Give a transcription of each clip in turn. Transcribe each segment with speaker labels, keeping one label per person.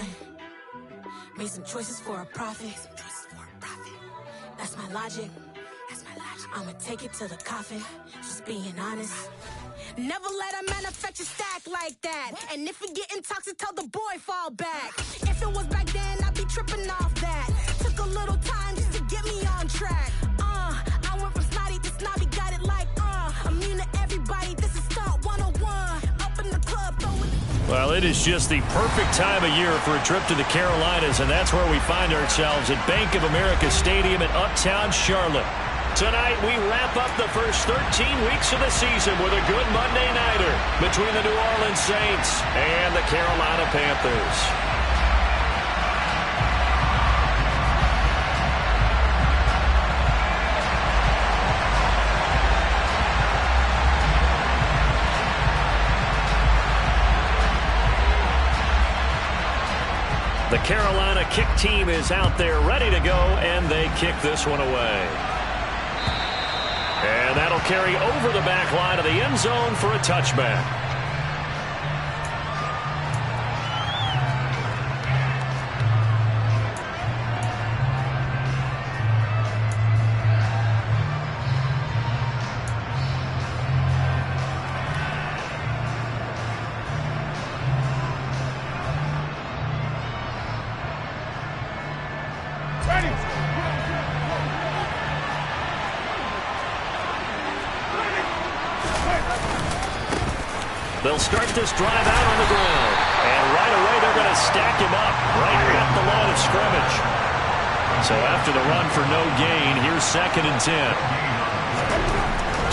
Speaker 1: one. Made some choices for a profit. That's my logic. I'ma take it to the coffin. Just being honest. Never let a manufacture stack like that. And if it getting toxic, tell the boy fall back. If it was back then, I'd be tripping off that. Took a little time just to get me on track. I went from snotty to snobby, got it like immune to everybody. This is Stunt 101. Up in the club, throwing.
Speaker 2: Well, it is just the perfect time of year for a trip to the Carolinas, and that's where we find ourselves at Bank of America Stadium in Uptown Charlotte. Tonight, we wrap up the first 13 weeks of the season with a good Monday nighter between the New Orleans Saints and the Carolina Panthers. The Carolina kick team is out there ready to go, and they kick this one away. And that'll carry over the back line of the end zone for a touchback. They'll start this drive out on the ground. And right away, they're going to stack him up right at the line of scrimmage. So after the run for no gain, here's 2nd and 10.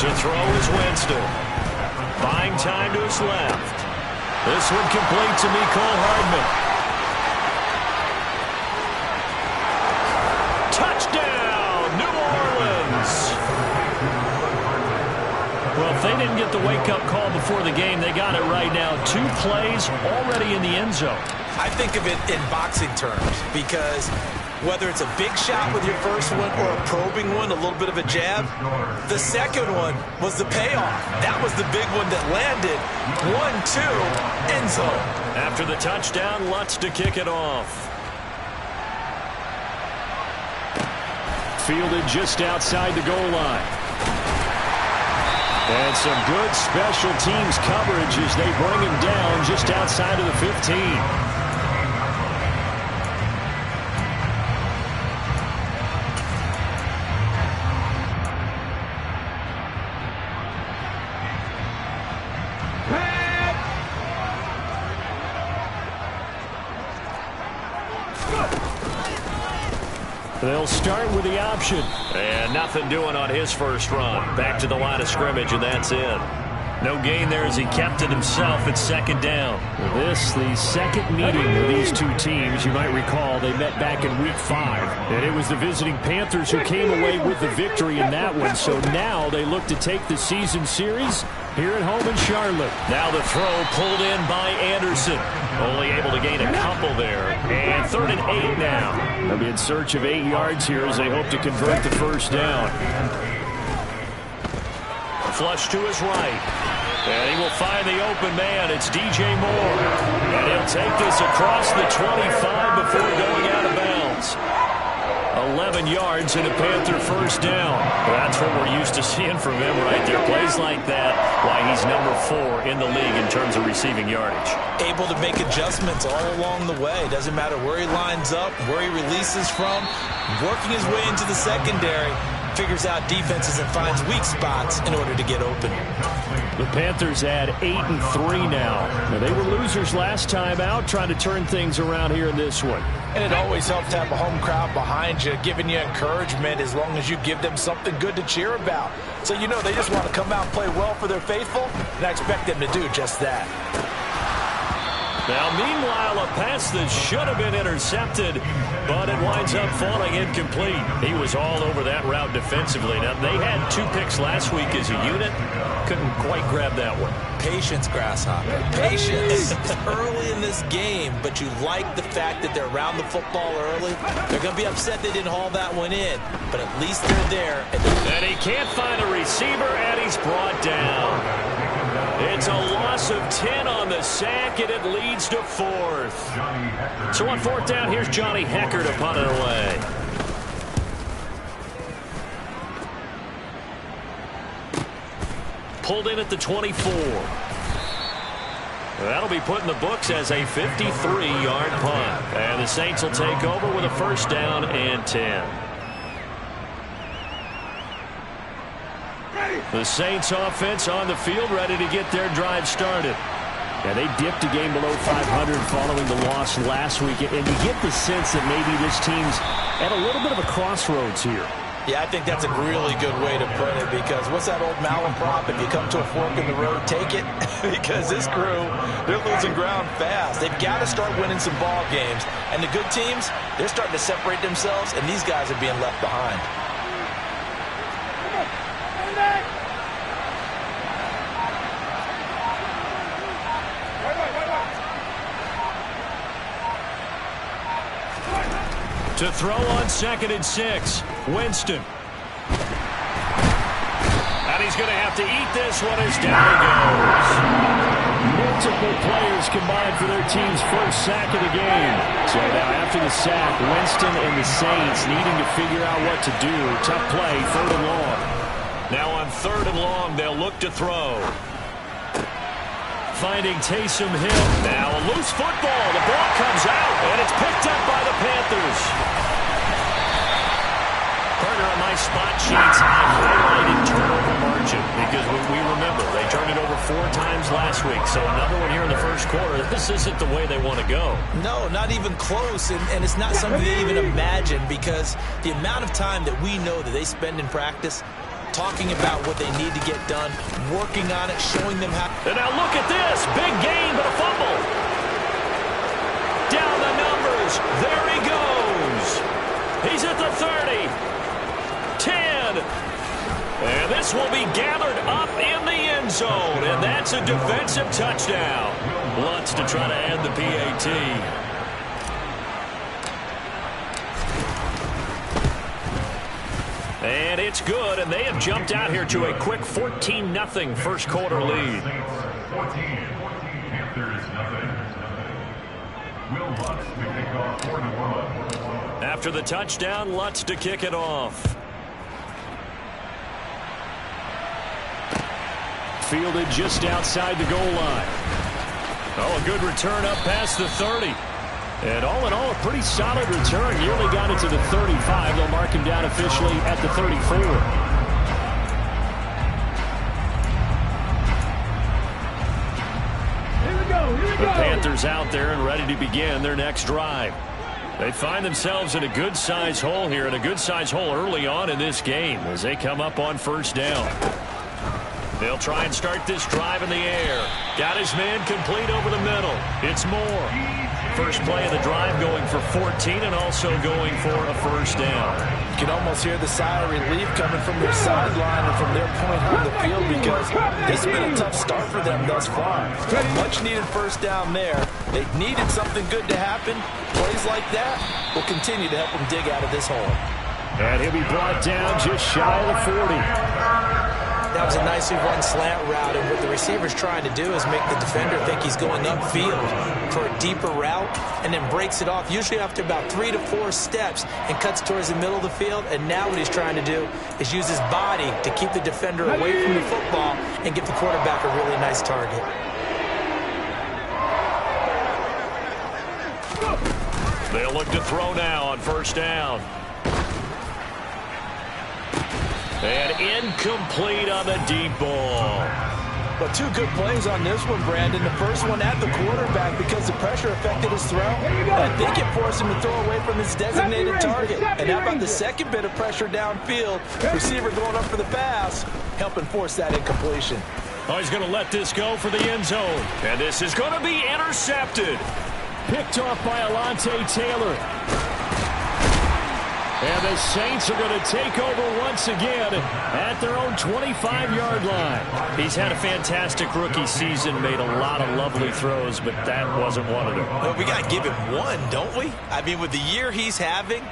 Speaker 2: To throw is Winston. Buying time to his left. This one complete to Mecole Hardman. Touchdown, New Orleans. Well, if they didn't get the wake-up call before the game, they got it right now. 2 plays already in the end zone.
Speaker 3: I think of it in boxing terms because whether it's a big shot with your first one or a probing one, a little bit of a jab, the second one was the payoff. That was the big one that landed. 1-2, end zone.
Speaker 2: After the touchdown, Lutz to kick it off. Fielded just outside the goal line. And some good special teams coverage as they bring him down just outside of the 15. They'll start with the option. And nothing doing on his first run. Back to the line of scrimmage, and that's it. No gain there as he kept it himself at 2nd down. This, the second meeting of these two teams. You might recall they met back in Week 5. And it was the visiting Panthers who came away with the victory in that one. So now they look to take the season series here at home in Charlotte. Now the throw pulled in by Anderson. Only able to gain a couple there. And 3rd and 8 now. They'll be in search of 8 yards here as they hope to convert the first down. Flush to his right. And he will find the open man. It's DJ Moore. And he'll take this across the 25 before going out of bounds. 11 yards and a Panther first down. That's what we're used to seeing from him right there. Plays like that, why he's number 4 in the league in terms of receiving yardage.
Speaker 3: Able to make adjustments all along the way. Doesn't matter where he lines up, where he releases from. Working his way into the secondary. Figures out defenses and finds weak spots in order to get open.
Speaker 2: The Panthers add 8-3 now. They were losers last time out, trying to turn things around here in this one.
Speaker 3: And it always helps to have a home crowd behind you, giving you encouragement as long as you give them something good to cheer about. So you know they just want to come out and play well for their faithful, and I expect them to do just that.
Speaker 2: Now, meanwhile, a pass that should have been intercepted, but it winds up falling incomplete. He was all over that route defensively. Now, they had 2 picks last week as a unit. Couldn't quite grab that one.
Speaker 3: Patience, Grasshopper. Patience. It's early in this game, but you like the fact that they're around the football early. They're going to be upset they didn't haul that one in, but at least they're there.
Speaker 2: And he can't find a receiver, and he's brought down. It's a loss of 10 on the sack, and it leads to fourth. So on fourth down, here's Johnny Hecker to punt it away. Pulled in at the 24. That'll be put in the books as a 53-yard punt. And the Saints will take over with a first down and 10. The Saints offense on the field, ready to get their drive started.
Speaker 4: Yeah, they dipped a game below 500 following the loss last week. And you get the sense that maybe this team's at a little bit of a crossroads here.
Speaker 3: Yeah, I think that's a really good way to put it, because what's that old malaprop? If you come to a fork in the road, take it. Because this crew, they're losing ground fast. They've got to start winning some ball games. And the good teams, they're starting to separate themselves, and these guys are being left behind.
Speaker 2: To throw on 2nd and 6, Winston. And he's going to have to eat this one as down he goes.
Speaker 4: Multiple players combined for their team's first sack of the game. So now after the sack, Winston and the Saints needing to figure out what to do. Tough play, 3rd and long.
Speaker 2: Now on 3rd and long, they'll look to throw. Finding Taysom Hill. Now a loose football. The ball comes out, and it's picked up by the Panthers. Partner, on my spot sheets, I highlighted turnover margin because we remember they turned it over 4 times last week. So another one here in the first quarter. This isn't the way they want to go.
Speaker 3: No, not even close, and it's not something they even imagine, because the amount of time that we know that they spend in practice talking about what they need to get done, working on it, showing them how.
Speaker 2: And now look at this. Big gain, but a fumble. Down the numbers. There he goes. He's at the 30. 10. And this will be gathered up in the end zone. And that's a defensive touchdown. Lutz to try to add the PAT. And it's good, and they have jumped out here to a quick 14-0 first quarter lead. After the touchdown, Lutz to kick it off.
Speaker 4: Fielded just outside the goal line.
Speaker 2: Oh, a good return up past the 30.
Speaker 4: And all in all, a pretty solid return. Nearly got it to the 35. They'll mark him down officially at the 34.
Speaker 2: The Panthers out there and ready to begin their next drive. They find themselves in a good-sized hole here, and a good-sized hole early on in this game as they come up on first down. They'll try and start this drive in the air. Got his man complete over the middle. It's Moore. First play of the drive going for 14 and also going for a first down.
Speaker 3: You can almost hear the sigh of relief coming from their sideline and from their point on the field, because this has been a tough start for them thus far. A much-needed first down there. They needed something good to happen. Plays like that will continue to help them dig out of this hole.
Speaker 4: And he'll be brought down just shy of the 40.
Speaker 3: That was a nicely run slant route, and what the receiver's trying to do is make the defender think he's going upfield for a deeper route, and then breaks it off, usually after about 3 to 4 steps, and cuts towards the middle of the field. And now what he's trying to do is use his body to keep the defender away from the football and give the quarterback a really nice target.
Speaker 2: They'll look to throw now on first down. And incomplete on the deep ball.
Speaker 3: But 2 good plays on this one, Brandon. The first one at the quarterback because the pressure affected his throw. I think it forced him to throw away from his designated target. And how about the second bit of pressure downfield? Receiver going up for the pass, helping force that incompletion.
Speaker 2: Oh, he's going to let this go for the end zone. And this is going to be intercepted.
Speaker 4: Picked off by Alontae Taylor. And the Saints are going to take over once again at their own 25-yard line.
Speaker 2: He's had a fantastic rookie season, made a lot of lovely throws, but that wasn't one of them.
Speaker 3: Well, we got to give him one, don't we? I mean, with the year he's having,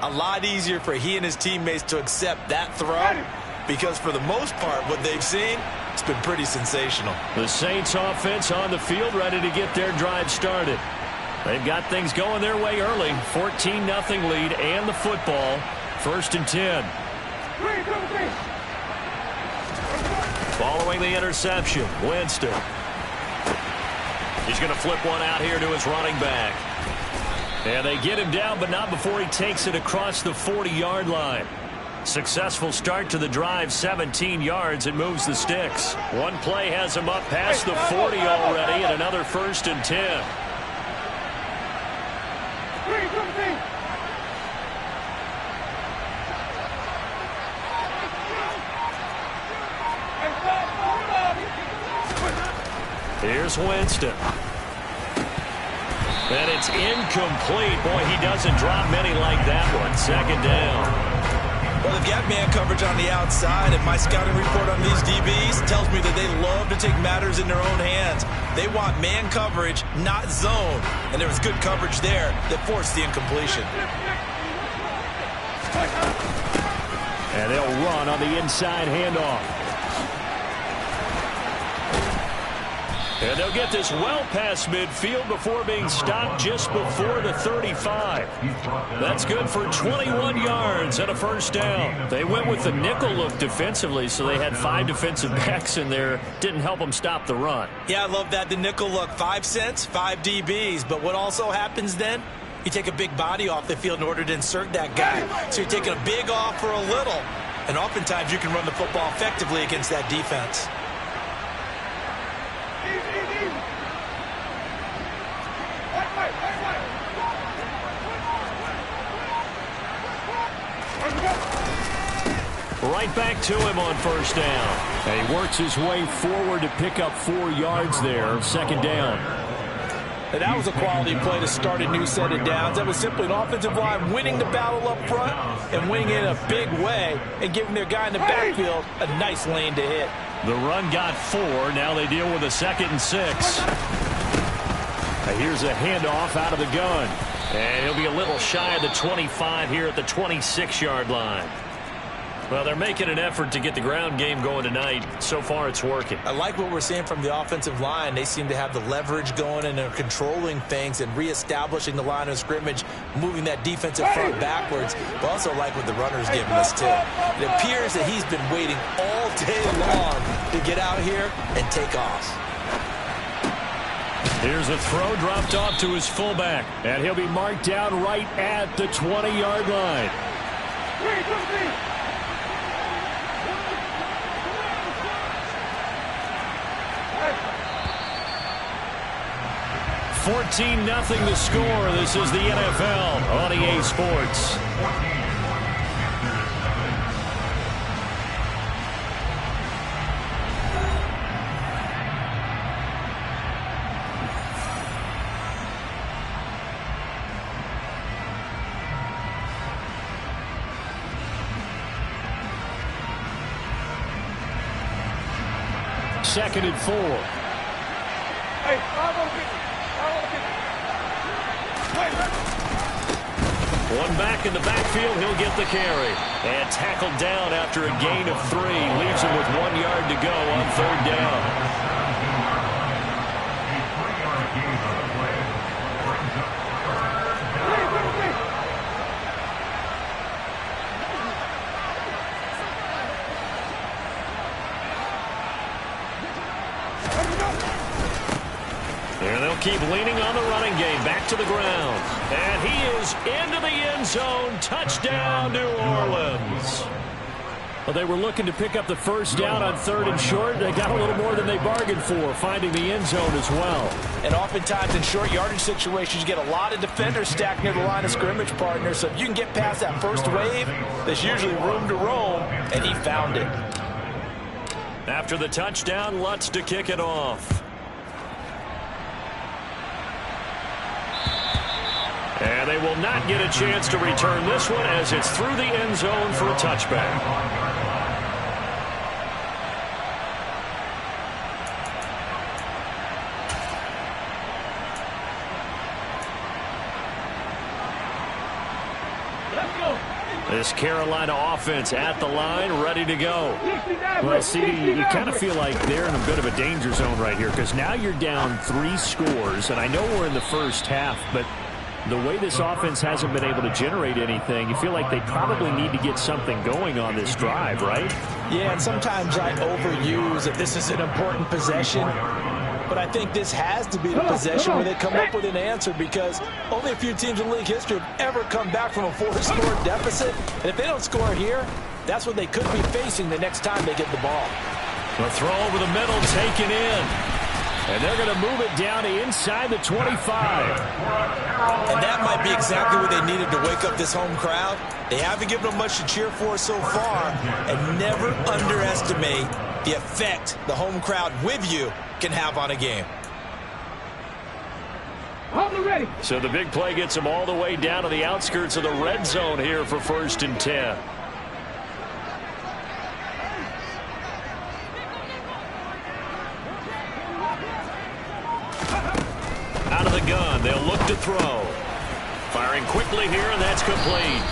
Speaker 3: a lot easier for he and his teammates to accept that throw, because for the most part, what they've seen, It's been pretty sensational.
Speaker 2: The Saints offense on the field, ready to get their drive started. They've got things going their way early. 14-0 lead and the football. 1st and 10. Following the interception, Winston. He's going to flip one out here to his running back. And they get him down, but not before he takes it across the 40-yard line. Successful start to the drive, 17 yards, and moves the sticks. One play has him up past the 40 already, and another 1st and 10. Here's Winston. And it's incomplete. Boy, he doesn't drop many like that one. 2nd down.
Speaker 3: Well, they've got man coverage on the outside, and my scouting report on these DBs tells me that they love to take matters in their own hands. They want man coverage, not zone. And there was good coverage there that forced the incompletion.
Speaker 4: And they'll run on the inside handoff. And they'll get this well past midfield before being stopped just before the 35. That's good for 21 yards and a 1st down.
Speaker 2: They went with the nickel look defensively, so they had 5 defensive backs in there. Didn't help them stop the run.
Speaker 3: Yeah, I love that. The nickel look, 5 cents, 5 DBs. But what also happens then? You take a big body off the field in order to insert that guy. So you're taking a big off for a little. And oftentimes you can run the football effectively against that defense.
Speaker 2: Right back to him on 1st down.
Speaker 4: And he works his way forward to pick up 4 yards there. 2nd down.
Speaker 3: And that was a quality play to start a new set of downs. That was simply an offensive line winning the battle up front and winning it in a big way and giving their guy in the backfield a nice lane to hit.
Speaker 2: The run got 4. Now they deal with a 2nd and 6.
Speaker 4: Here's a handoff out of the gun.
Speaker 2: And he'll be a little shy of the 25 here at the 26-yard line. Well, they're making an effort to get the ground game going tonight. So far, it's working.
Speaker 3: I like what we're seeing from the offensive line. They seem to have the leverage going, and they're controlling things and reestablishing the line of scrimmage, moving that defensive front backwards. But also like what the runner's giving us, too. It appears that he's been waiting all day long to get out here and take off.
Speaker 2: Here's a throw dropped off to his fullback.
Speaker 4: And he'll be marked down right at the 20-yard line.
Speaker 2: 14-0 the score. This is the NFL on EA Sports.
Speaker 4: Second and 4.
Speaker 2: One back in the backfield, he'll get the carry. And tackled down after a gain of 3. Leaves him with 1 yard to go on 3rd down. And they'll keep leaning on the running game. Back to the ground. And he is into the end zone. Touchdown, New Orleans.
Speaker 4: Well, they were looking to pick up the 1st down on 3rd and short. They got a little more than they bargained for, finding the end zone as well.
Speaker 3: And oftentimes in short yardage situations, you get a lot of defenders stacked near the line of scrimmage, partner. So if you can get past that first wave, there's usually room to roam, and he found it.
Speaker 2: After the touchdown, Lutz to kick it off. And they will not get a chance to return this one as it's through the end zone for a touchback.
Speaker 3: Let's go.
Speaker 2: This Carolina offense at the line, ready to go.
Speaker 4: Well, see, you kind of feel like they're in a bit of a danger zone right here because now you're down 3 scores, and I know we're in the first half, but the way this offense hasn't been able to generate anything, you feel like they probably need to get something going on this drive, right?
Speaker 3: Yeah, and sometimes I overuse that this is an important possession. But I think this has to be the possession where they come up with an answer because only a few teams in league history have ever come back from a 4-score deficit. And if they don't score here, that's what they could be facing the next time they get the ball.
Speaker 2: The throw over the middle taken in. And they're going to move it down to inside the 25.
Speaker 3: And that might be exactly what they needed to wake up this home crowd. They haven't given them much to cheer for so far. And never underestimate the effect the home crowd with you can have on a game.
Speaker 2: So the big play gets them all the way down to the outskirts of the red zone here for 1st and 10. Out of the gun, they'll look to throw. Firing quickly here, and that's complete.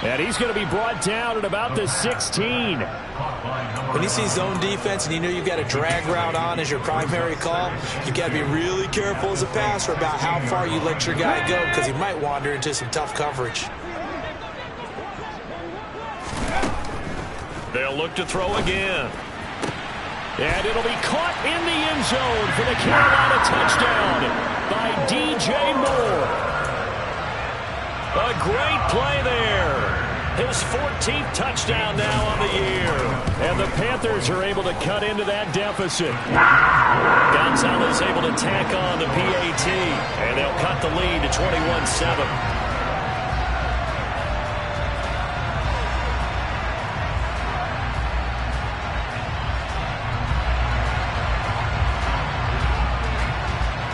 Speaker 4: And he's going to be brought down at about the 16.
Speaker 3: When you see zone defense and you know you've got a drag route on as your primary call, you've got to be really careful as a passer about how far you let your guy go because he might wander into some tough coverage.
Speaker 2: They'll look to throw again. And it'll be caught in the end zone for the Carolina touchdown by DJ Moore. A great play there. His 14th touchdown now on the year.
Speaker 4: And the Panthers are able to cut into that deficit.
Speaker 2: Gonzalez able to tack on the PAT. And they'll cut the lead to 21-7.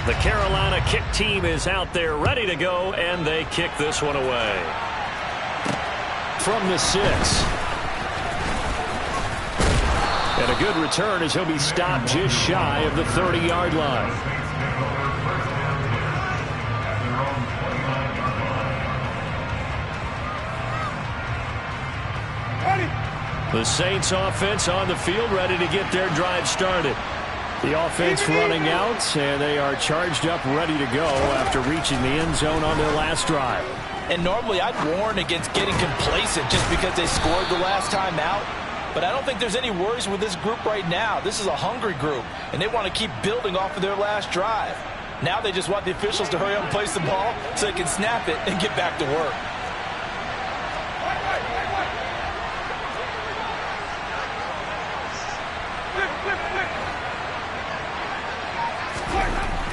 Speaker 2: The Carolina kick team is out there ready to go, and they kick this one away.
Speaker 4: From the 6. And a good return as he'll be stopped just shy of the 30-yard line.
Speaker 2: The Saints offense on the field ready to get their drive started.
Speaker 4: The offense running out, and they are charged up, ready to go after reaching the end zone on their last drive.
Speaker 3: And normally I'd warn against getting complacent just because they scored the last time out. But I don't think there's any worries with this group right now. This is a hungry group, and they want to keep building off of their last drive. Now they just want the officials to hurry up and place the ball so they can snap it and get back to work.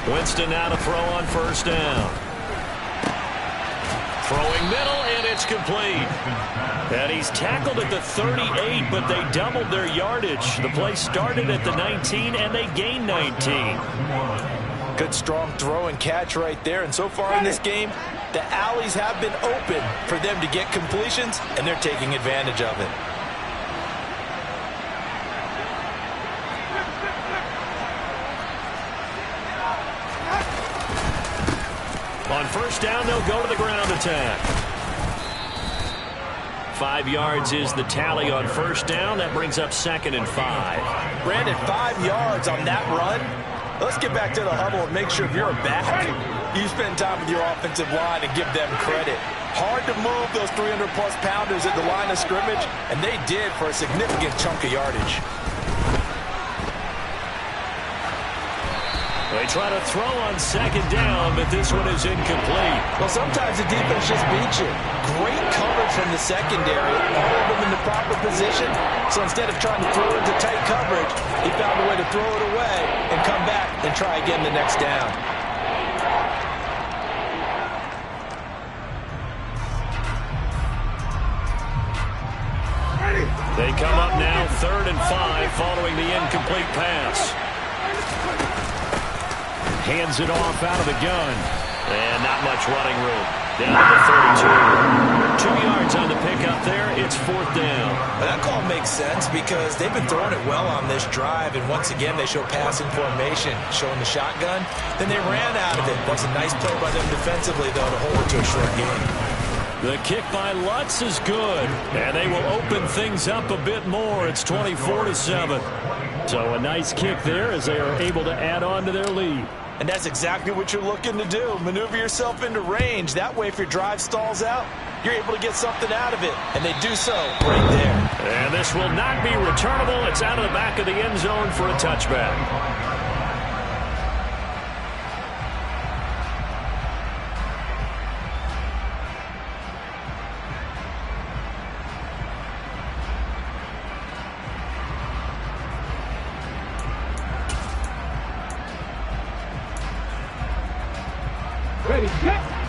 Speaker 2: Winston now to throw on 1st down. Throwing middle, and it's complete. And he's tackled at the 38, but they doubled their yardage. The play started at the 19, and they gained 19.
Speaker 3: Good strong throw and catch right there. And so far in this game, the alleys have been open for them to get completions, and they're taking advantage of it.
Speaker 2: On 1st down, they'll go to the ground attack. 5 yards is the tally on 1st down. That brings up 2nd and 5.
Speaker 3: Brandon, 5 yards on that run. Let's get back to the huddle and make sure if you're a back, you spend time with your offensive line and give them credit. Hard to move those 300-plus pounders at the line of scrimmage, and they did for a significant chunk of yardage.
Speaker 2: They try to throw on 2nd down, but this one is incomplete.
Speaker 3: Well, sometimes the defense just beats you. Great coverage from the secondary, all of them in the proper position. So instead of trying to throw into tight coverage, he found a way to throw it away and come back and try again the next down.
Speaker 2: They come up now 3rd and 5 following the incomplete pass.
Speaker 4: Hands it off out of the gun.
Speaker 2: And not much running room. Down to the 32. 2 yards on the pickup there. It's 4th down.
Speaker 3: Well, that call makes sense because they've been throwing it well on this drive. And once again, they show passing formation, showing the shotgun. Then they ran out of it. That's a nice play by them defensively, though, to hold it to a short game.
Speaker 2: The kick by Lutz is good, and they will open things up a bit more. It's 24-7.
Speaker 4: So a nice kick there as they are able to add on to their lead.
Speaker 3: And that's exactly what you're looking to do. Maneuver yourself into range. That way, if your drive stalls out, you're able to get something out of it. And they do so right there.
Speaker 2: And this will not be returnable. It's out of the back of the end zone for a touchback.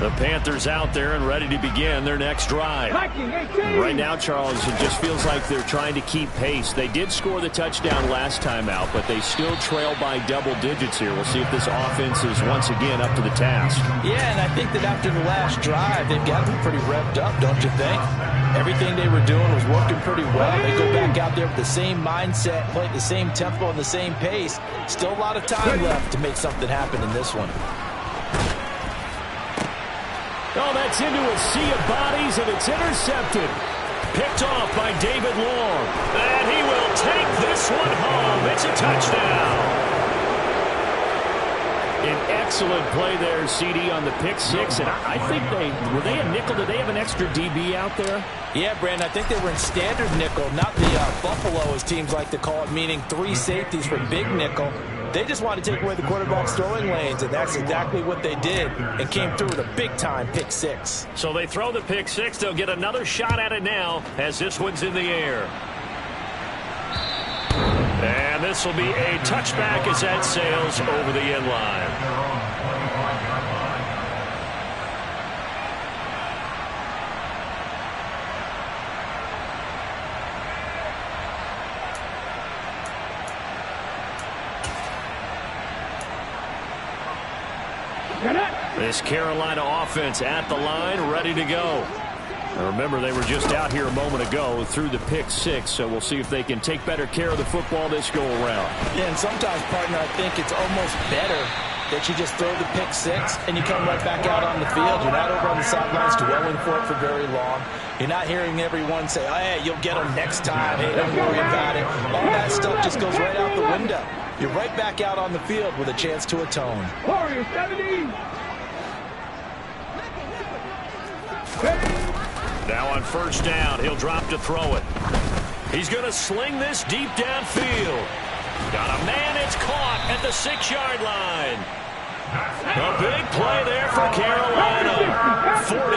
Speaker 2: The Panthers out there and ready to begin their next drive.
Speaker 4: Right now, Charles, it just feels like they're trying to keep pace. They did score the touchdown last time out, but they still trail by double digits here. We'll see if this offense is once again up to the task.
Speaker 3: Yeah, and I think that after the last drive, they've got them pretty revved up, don't you think? Everything they were doing was working pretty well. They go back out there with the same mindset, play at the same tempo and the same pace. Still a lot of time left to make something happen in this one.
Speaker 4: Oh, that's into a sea of bodies, and it's intercepted.
Speaker 2: Picked off by David Long. And he will take this one home. It's a touchdown.
Speaker 4: An excellent play there, CD, on the pick six. And I think were they a nickel? Did they have an extra DB out there?
Speaker 3: Yeah, Brandon, I think they were in standard nickel, not the Buffalo, as teams like to call it, meaning three safeties for big nickel. They just wanted to take away the quarterback's throwing lanes, and that's exactly what they did, and came through with a big-time pick six.
Speaker 2: So they throw the pick six. They'll get another shot at it now as this one's in the air. And this will be a touchback as that sails over the end line. This Carolina offense at the line, ready to go.
Speaker 4: Now remember, they were just out here a moment ago through the pick six, so we'll see if they can take better care of the football this go around.
Speaker 3: Yeah, and sometimes, partner, I think it's almost better that you just throw the pick six and you come right back out on the field. You're not over on the sidelines dwelling for it for very long. You're not hearing everyone say, oh, hey, you'll get them next time. Hey, don't worry about it. All that stuff just goes right out the window. You're right back out on the field with a chance to atone.
Speaker 5: Warrior 70.
Speaker 2: Now on first down, he'll drop to throw it. He's going to sling this deep downfield. Got a man, it's caught at the 6-yard line. A big play there for Carolina.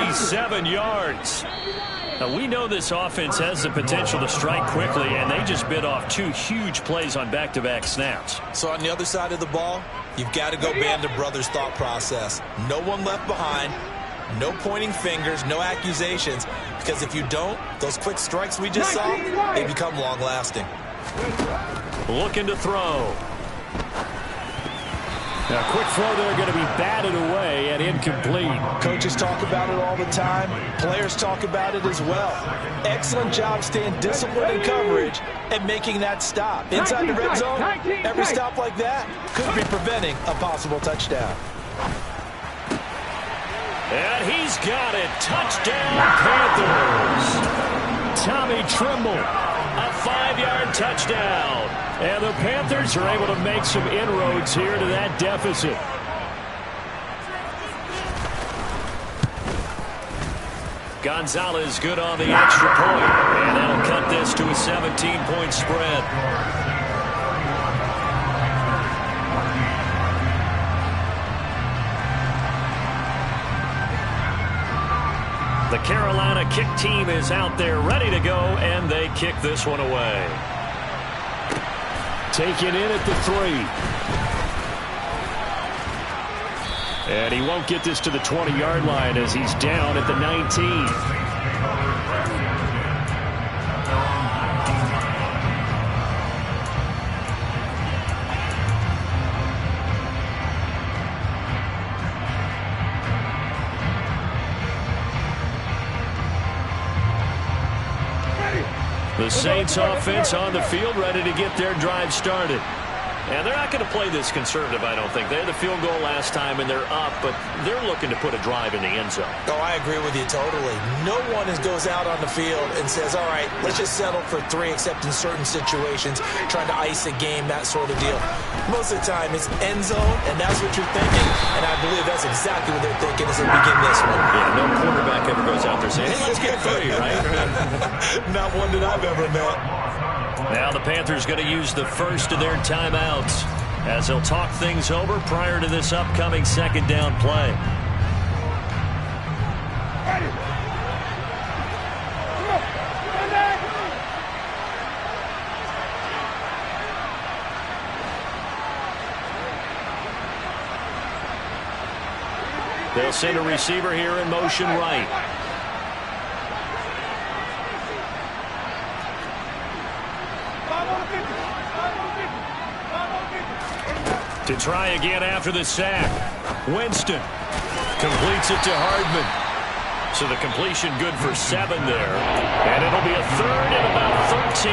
Speaker 2: 47 yards. Now, we know this offense has the potential to strike quickly, and they just bit off 2 huge plays on back-to-back snaps.
Speaker 3: So on the other side of the ball, you've got to go band of brothers thought process. No one left behind. No pointing fingers, no accusations, because if you don't, those quick strikes we just saw, they become long-lasting.
Speaker 2: Looking to throw.
Speaker 4: Now, quick throw there, going to be batted away and incomplete.
Speaker 3: Coaches talk about it all the time. Players talk about it as well. Excellent job staying disciplined in coverage and making that stop. Inside the red zone, every stop like that could be preventing a possible touchdown.
Speaker 2: And he's got it. Touchdown, Panthers.
Speaker 4: Tommy Tremble.
Speaker 2: A 5-yard touchdown.
Speaker 4: And the Panthers are able to make some inroads here to that deficit.
Speaker 2: Gonzalez good on the extra point. And that'll cut this to a 17-point spread. The Carolina kick team is out there ready to go, and they kick this one away.
Speaker 4: Taken in at the 3. And he won't get this to the 20-yard line as he's down at the 19. The Saints offense on the field ready to get their drive started.
Speaker 2: And they're not going to play this conservative, I don't think. They had the field goal last time, and they're up, but they're looking to put a drive in the end zone.
Speaker 3: Oh, I agree with you totally. No one goes out on the field and says, all right, let's just settle for 3, except in certain situations, trying to ice a game, that sort of deal. Most of the time, it's end zone, and that's what you're thinking, and I believe that's exactly what they're thinking as they begin this one.
Speaker 2: Yeah, no quarterback ever goes out there saying, hey, let's get 3, right?
Speaker 3: Not one that I've ever met.
Speaker 2: Now the Panthers going to use the first of their timeouts as they'll talk things over prior to this upcoming second down play. They'll send a receiver here in motion right. To try again after the sack. Winston completes it to Hardman. So the completion good for 7 there. And it'll be a third and about 13.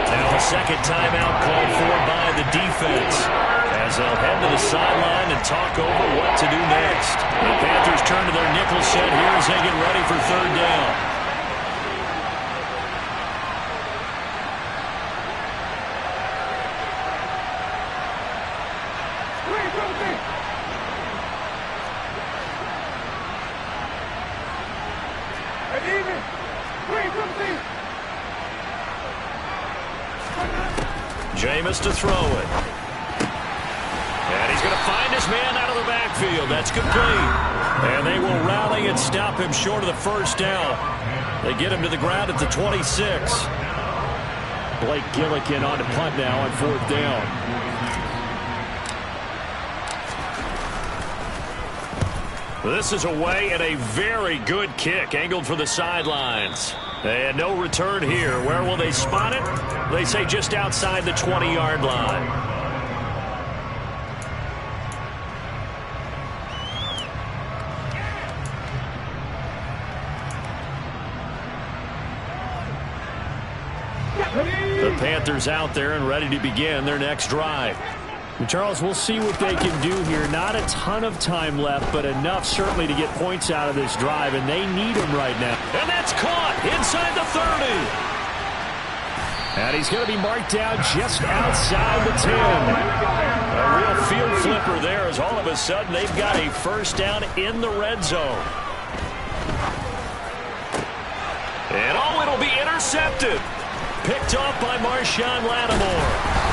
Speaker 2: Now a second timeout called for by the defense, as they'll head to the sideline and talk over what to do next. The Panthers turn to their nickel set here as they get ready for third down. Jameis to throw it. And he's going to find his man out of the backfield. That's complete. And they will rally and stop him short of the first down. They get him to the ground at the 26. Blake Gillikin on to punt now on 4th down. This is away and a very good kick angled for the sidelines. And no return here. Where will they spot it? They say just outside the 20-yard line. The Panthers out there and ready to begin their next drive. And Charles, we'll see what they can do here. Not a ton of time left, but enough certainly to get points out of this drive, and they need them right now. And that's caught inside the 30. And he's going to be marked down just outside the 10. A real field flipper there, as all of a sudden they've got a first down in the red zone. And it'll be intercepted. Picked off by Marshawn Lattimore.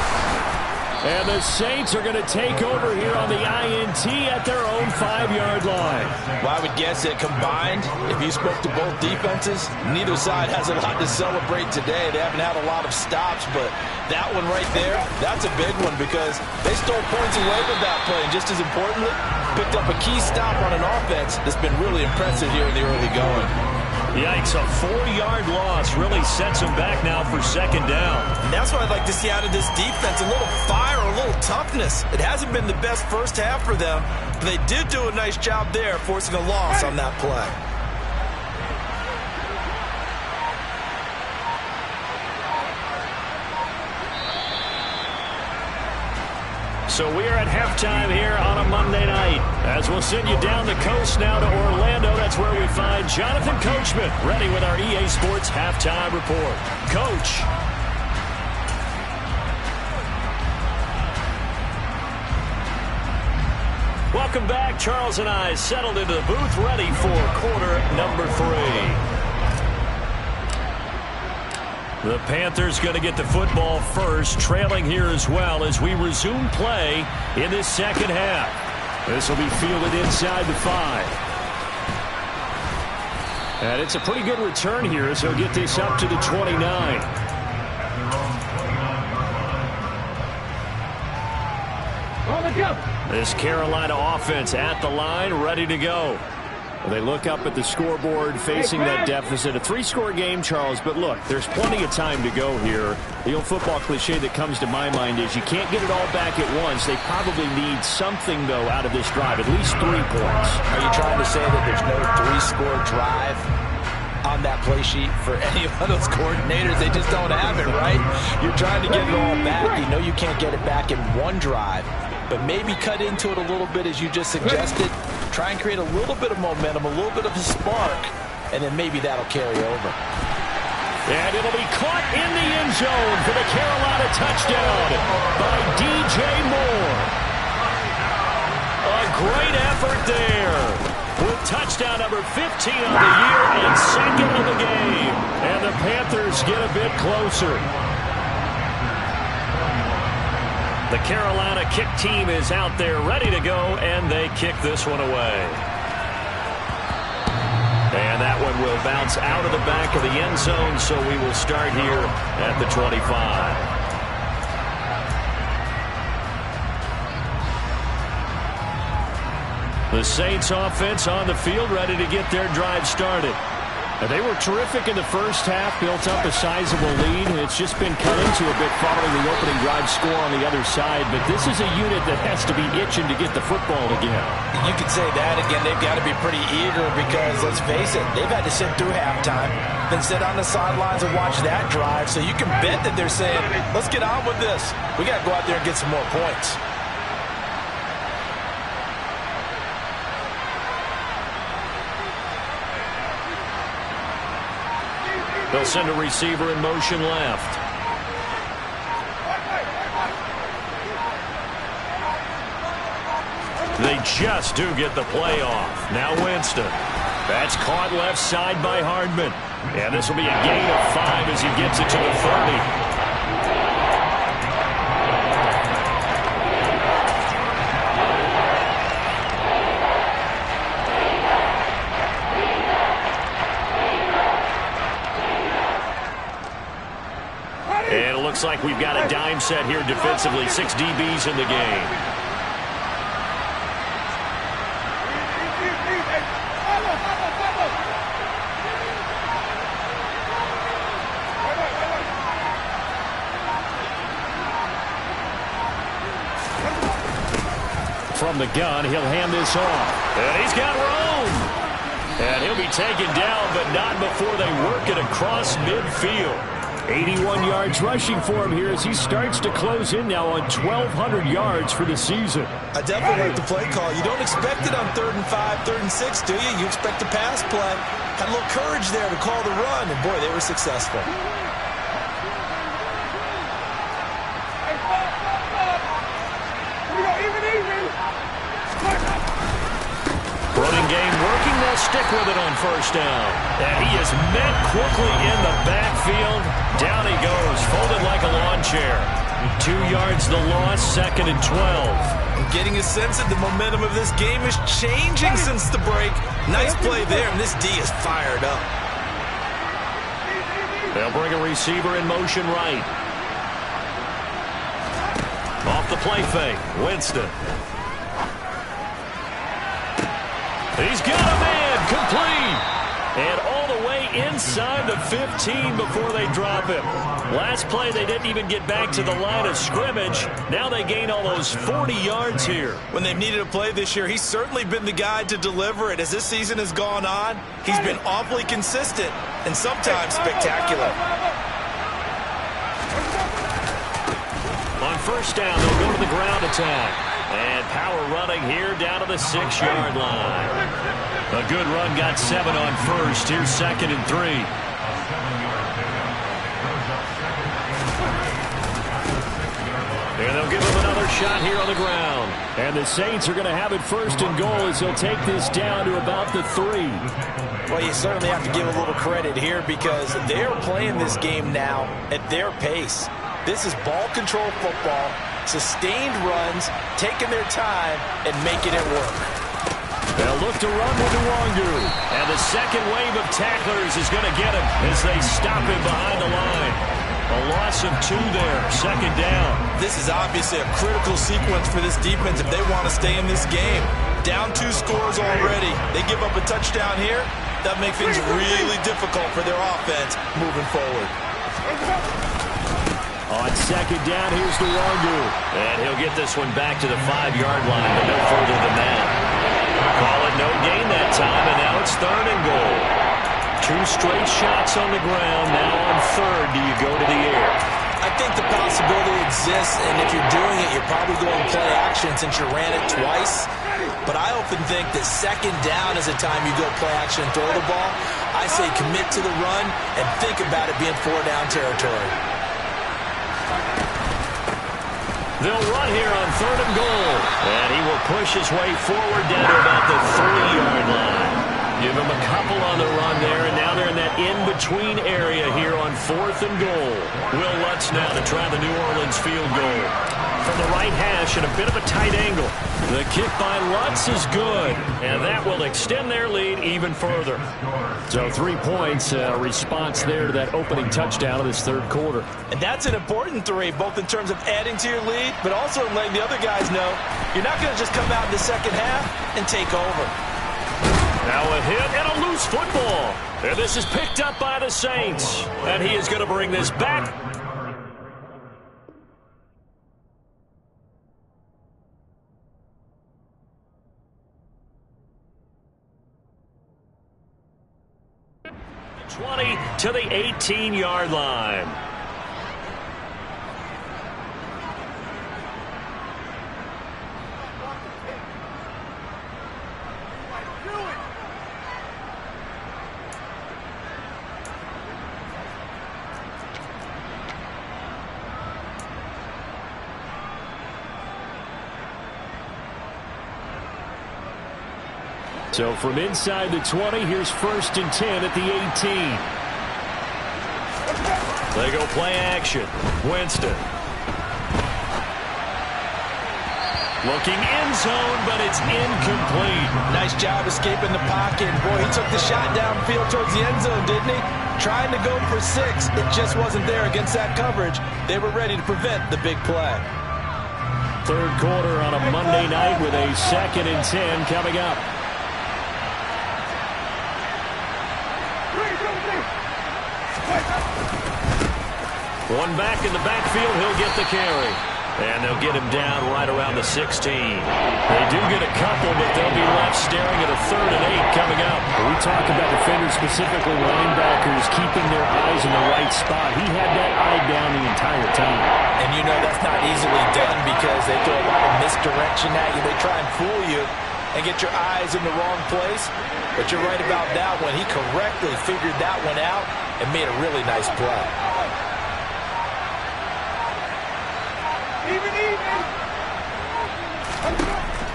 Speaker 2: And the Saints are going to take over here on the INT at their own 5-yard line.
Speaker 3: Well, I would guess that combined, if you spoke to both defenses, neither side has a lot to celebrate today. They haven't had a lot of stops, but that one right there, that's a big one because they stole points away with that play. And just as importantly, picked up a key stop on an offense that's been really impressive here in the early going.
Speaker 2: Yikes, a 4-yard loss really sets them back now for second down.
Speaker 3: And that's what I'd like to see out of this defense, a little fire, a little toughness. It hasn't been the best first half for them, but they did do a nice job there forcing a loss on that play.
Speaker 2: So we are at halftime here on a Monday night. As we'll send you down the coast now to Orlando, that's where we find Jonathan Coachman, ready with our EA Sports Halftime Report. Coach. Welcome back. Charles and I settled into the booth, ready for quarter number 3. The Panthers going to get the football first, trailing here as well as we resume play in this second half. This will be fielded inside the 5. And it's a pretty good return here as he'll get this up to the 29. This Carolina offense at the line, ready to go. They look up at the scoreboard, facing that deficit. A 3-score game, Charles, but look, there's plenty of time to go here. The old football cliche that comes to my mind is you can't get it all back at once. They probably need something, though, out of this drive, at least 3 points.
Speaker 3: Are you trying to say that there's no 3-score drive on that play sheet for any of those coordinators. They just don't have it, right? You're trying to get it all back. You know you can't get it back in one drive, but maybe cut into it a little bit as you just suggested. Try and create a little bit of momentum, a little bit of a spark, and then maybe that'll carry over.
Speaker 4: And it'll be caught in the end zone for the Carolina touchdown by DJ Moore. A great effort there with touchdown number 15 on the year and second of the game. And the Panthers get a bit closer. The Carolina kick team is out there ready to go, and they kick this one away. And that one will bounce out of the back of the end zone, so we will start here at the 25. The Saints offense on the field, ready to get their drive started. They were terrific in the first half, built up a sizable lead, and it's just been cut into a bit following the opening drive score on the other side. But this is a unit that has to be itching to get the football again.
Speaker 3: You could say that again. They've got to be pretty eager because, let's face it, they've had to sit through halftime, then sit on the sidelines and watch that drive. So you can bet that they're saying, let's get on with this. We got to go out there and get some more points.
Speaker 4: They'll send a receiver in motion left. They just do get the play off. Now Winston. That's caught left side by Hardman. And this will be a gain of 5 as he gets it to the 30. And it looks like we've got a dime set here defensively. 6 DBs in the game. From the gun, he'll hand this off. And he's got room. And he'll be taken down, but not before they work it across midfield. 81 yards rushing for him here as he starts to close in now on 1,200 yards for the season.
Speaker 3: I definitely like the play call. You don't expect it on 3rd and 5, 3rd and 6, do you? You expect a pass play. Had a little courage there to call the run, and boy, they were successful.
Speaker 4: Running game working. They'll stick with it on first down. And he is met quickly in the backfield. Down he goes, folded like a lawn chair. 2 yards the loss, 2nd and 12.
Speaker 3: I'm getting a sense that the momentum of this game is changing since the break. Nice play there, and this D is fired up.
Speaker 4: They'll bring a receiver in motion right. Off the play fake, Winston. He's got a man, complete. And all the way inside the 15 before they drop him. Last play, they didn't even get back to the line of scrimmage. Now they gain all those 40 yards here.
Speaker 3: When they've needed a play this year, he's certainly been the guy to deliver it. As this season has gone on, he's been awfully consistent and sometimes spectacular.
Speaker 4: On first down, they'll go to the ground attack. And power running here down to the 6-yard line. A good run, got 7 on first. Here's 2nd and 3. And they'll give him another shot here on the ground. And the Saints are going to have it 1st and goal as they'll take this down to about the 3.
Speaker 3: Well, you certainly have to give a little credit here because they're playing this game now at their pace. This is ball control football, sustained runs, taking their time, and making it work.
Speaker 4: They'll look to run with Nwangu. And the second wave of tacklers is going to get him as they stop him behind the line. A loss of 2 there, 2nd down.
Speaker 3: This is obviously a critical sequence for this defense if they want to stay in this game. Down 2 scores already. They give up a touchdown here. That makes things really difficult for their offense moving forward.
Speaker 4: On 2nd down, here's Nwangu. And he'll get this one back to the 5-yard line, but no further than that. Call it no gain that time, and now it's 3rd and goal.
Speaker 2: 2 straight shots on the ground. Now on third, do you go to the air?
Speaker 3: I think the possibility exists, and if you're doing it, you're probably going play action since you ran it twice. But I often think that second down is the time you go play action and throw the ball. I say commit to the run and think about it being 4-down territory.
Speaker 2: They'll run here on third and goal. And he will push his way forward down to about the 3-yard line. Give him a couple on the run there, and now they're in that in-between area here on 4th and goal. Will Lutz now to try the New Orleans field goal. From the right hash at a bit of a tight angle. The kick by Lutz is good, and that will extend their lead even further.
Speaker 4: So 3 points, a response there to that opening touchdown of this third quarter.
Speaker 3: And that's an important 3, both in terms of adding to your lead, but also in letting the other guys know you're not going to just come out in the second half and take over.
Speaker 2: Now a hit and a loose football. And this is picked up by the Saints. And he is going to bring this back. The 20 to the 18-yard line.
Speaker 4: So from inside the 20, here's 1st and 10 at the 18.
Speaker 2: They go play action. Winston. Looking end zone, but it's incomplete.
Speaker 3: Nice job escaping the pocket. Boy, he took the shot downfield towards the end zone, didn't he? Trying to go for 6. It just wasn't there against that coverage. They were ready to prevent the big play.
Speaker 4: Third quarter on a Monday night with a 2nd and 10 coming up.
Speaker 2: One back in the backfield, he'll get the carry. And they'll get him down right around the 16.
Speaker 4: They do get a couple, but they'll be left staring at a 3rd and 8 coming up. We talk about defenders, specifically linebackers, keeping their eyes in the right spot. He had that eye down the entire time.
Speaker 3: And you know that's not easily done because they throw a lot of misdirection at you. They try and fool you and get your eyes in the wrong place. But you're right about that one. He correctly figured that one out and made a really nice play.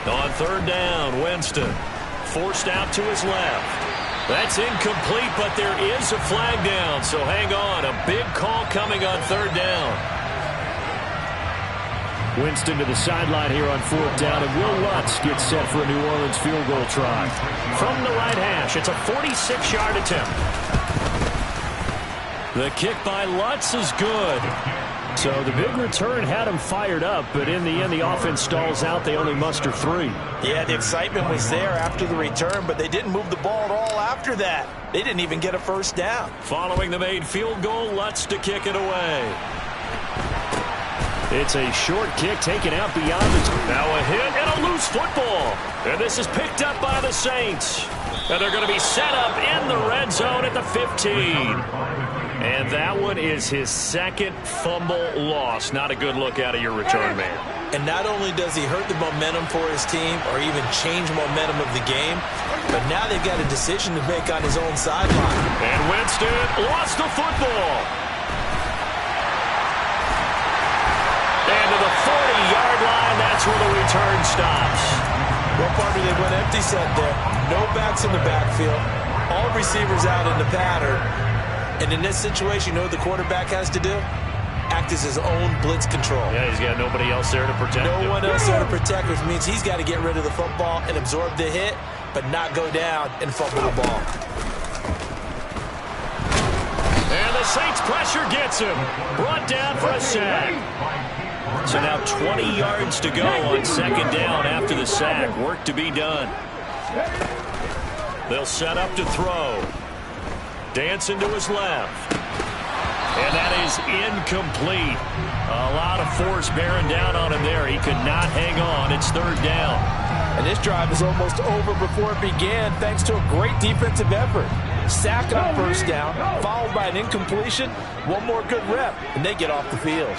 Speaker 2: On 3rd down, Winston forced out to his left. That's incomplete, but there is a flag down, so hang on. A big call coming on 3rd down.
Speaker 4: Winston to the sideline here on 4th down, and Will Lutz gets set for a New Orleans field goal try.
Speaker 2: From the right hash, it's a 46-yard attempt. The kick by Lutz is good.
Speaker 4: So the big return had him fired up, but in the end, the offense stalls out. They only muster 3.
Speaker 3: Yeah, the excitement was there after the return, but they didn't move the ball at all after that. They didn't even get a 1st down.
Speaker 2: Following the made field goal, Lutz to kick it away.
Speaker 4: It's a short kick taken out beyond the...
Speaker 2: Now a hit and a loose football. And this is picked up by the Saints. And they're going to be set up in the red zone at the 15. And that one is his 2nd fumble loss. Not a good look out of your return man.
Speaker 3: And not only does he hurt the momentum for his team or even change momentum of the game, but now they've got a decision to make on his own sideline.
Speaker 2: And Winston lost the football. And to the 40-yard line, that's where the return stops.
Speaker 3: Well, partner, they went empty set there. No backs in the backfield. All receivers out in the pattern. And in this situation, you know what the quarterback has to do? Act as his own blitz control.
Speaker 2: Yeah, he's got nobody else there to protect him.
Speaker 3: No one else there to protect, which means he's got to get rid of the football and absorb the hit, but not go down and fumble the ball.
Speaker 2: And the Saints pressure gets him. Brought down for a sack. So now 20 yards to go on 2nd down after the sack. Work to be done. They'll set up to throw. Dancing to his left. And that is incomplete. A lot of force bearing down on him there. He could not hang on. It's 3rd down.
Speaker 3: And this drive is almost over before it began thanks to a great defensive effort. Sack on first down, followed by an incompletion. One more good rep, and they get off the field.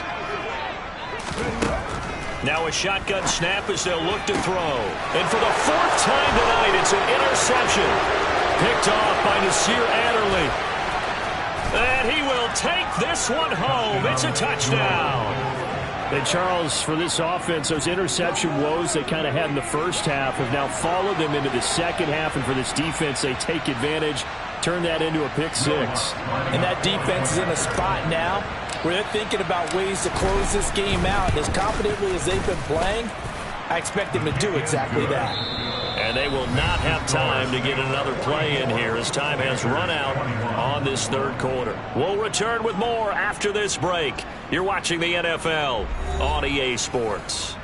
Speaker 2: Now a shotgun snap as they'll look to throw. And for the fourth time tonight, it's an interception. Picked off by Nasir Adderley. And he will take this one home. It's a touchdown.
Speaker 4: And Charles, for this offense, those interception woes they kind of had in the first half have now followed them into the second half. And for this defense, they take advantage, turn that into a pick six.
Speaker 3: And that defense is in a spot now where they're thinking about ways to close this game out. As confidently as they've been playing, I expect them to do exactly that.
Speaker 2: And they will not have time to get another play in here as time has run out on this third quarter. We'll return with more after this break. You're watching the NFL on EA Sports.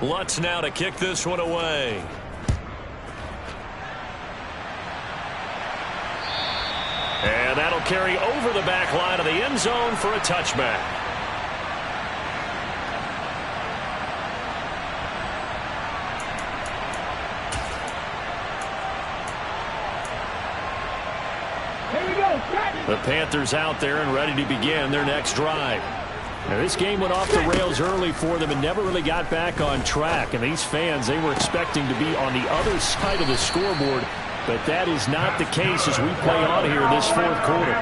Speaker 2: Lutz now to kick this one away. And that'll carry over the back line of the end zone for a touchback. The Panthers out there and ready to begin their next drive. Now, this game went off the rails early for them and never really got back on track. And these fans, they were expecting to be on the other side of the scoreboard. But that is not the case as we play on here this fourth quarter.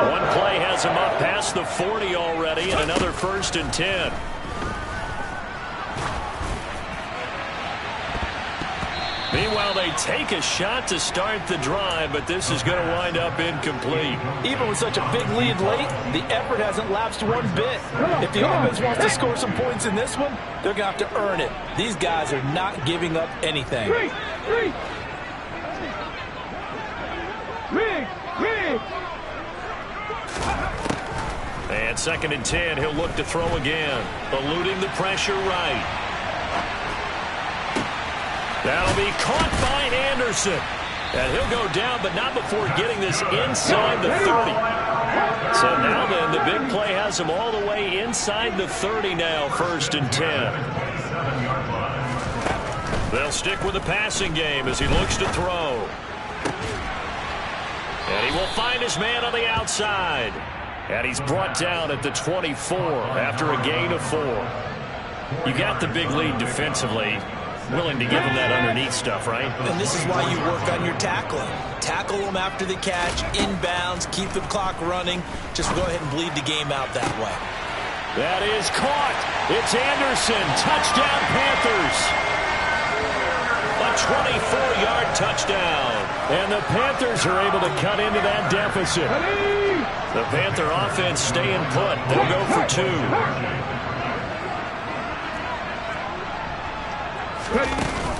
Speaker 2: One play has them up past the 40 already and another 1st and 10. Meanwhile, they take a shot to start the drive, but this is going to wind up incomplete.
Speaker 3: Even with such a big lead late, the effort hasn't lapsed one bit. If the offense wants to score some points in this one, they're going to have to earn it. These guys are not giving up anything.
Speaker 2: And 2nd and 10, he'll look to throw again. Eluding the pressure right. That'll be caught by Anderson. And he'll go down, but not before getting this inside the 30. So now then, the big play has him all the way inside the 30 now, 1st and 10. They'll stick with the passing game as he looks to throw. And he will find his man on the outside. And he's brought down at the 24 after a gain of 4. You got the big lead defensively. Willing to give him that underneath stuff, right?
Speaker 3: And this is why you work on your tackling. Tackle them after the catch, inbounds, keep the clock running. Just go ahead and bleed the game out that way.
Speaker 4: That is caught. It's Anderson. Touchdown, Panthers.
Speaker 2: A 24-yard touchdown.
Speaker 4: And the Panthers are able to cut into that deficit.
Speaker 2: The Panther offense staying put. They'll go for 2.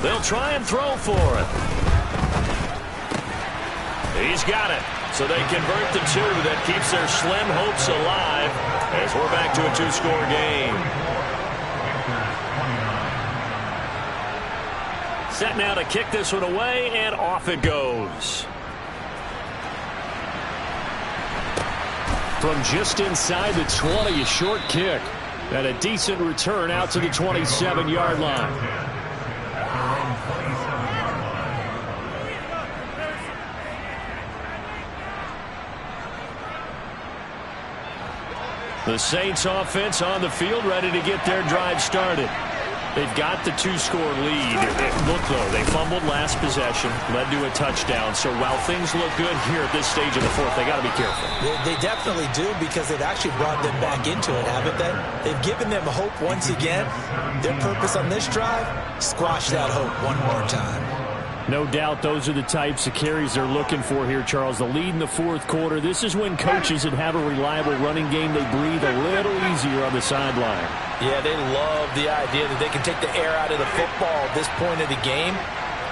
Speaker 2: They'll try and throw for it. He's got it. So they convert the 2. That keeps their slim hopes alive as we're back to a 2-score game. Set now to kick this one away, and off it goes.
Speaker 4: From just inside the 20, a short kick. And a decent return out to the 27-yard line. The Saints offense on the field, ready to get their drive started. They've got the 2-score lead. Look, though, they fumbled last possession, led to a touchdown. So while things look good here at this stage of the fourth, they got to be careful.
Speaker 3: They definitely do, because they've actually brought them back into it, haven't they? They've given them hope once again. Their purpose on this drive, squash that hope one more time.
Speaker 4: No doubt those are the types of carries they're looking for here, Charles. The lead in the fourth quarter. This is when coaches that have a reliable running game, they breathe a little easier on the sideline.
Speaker 3: Yeah, they love the idea that they can take the air out of the football at this point of the game.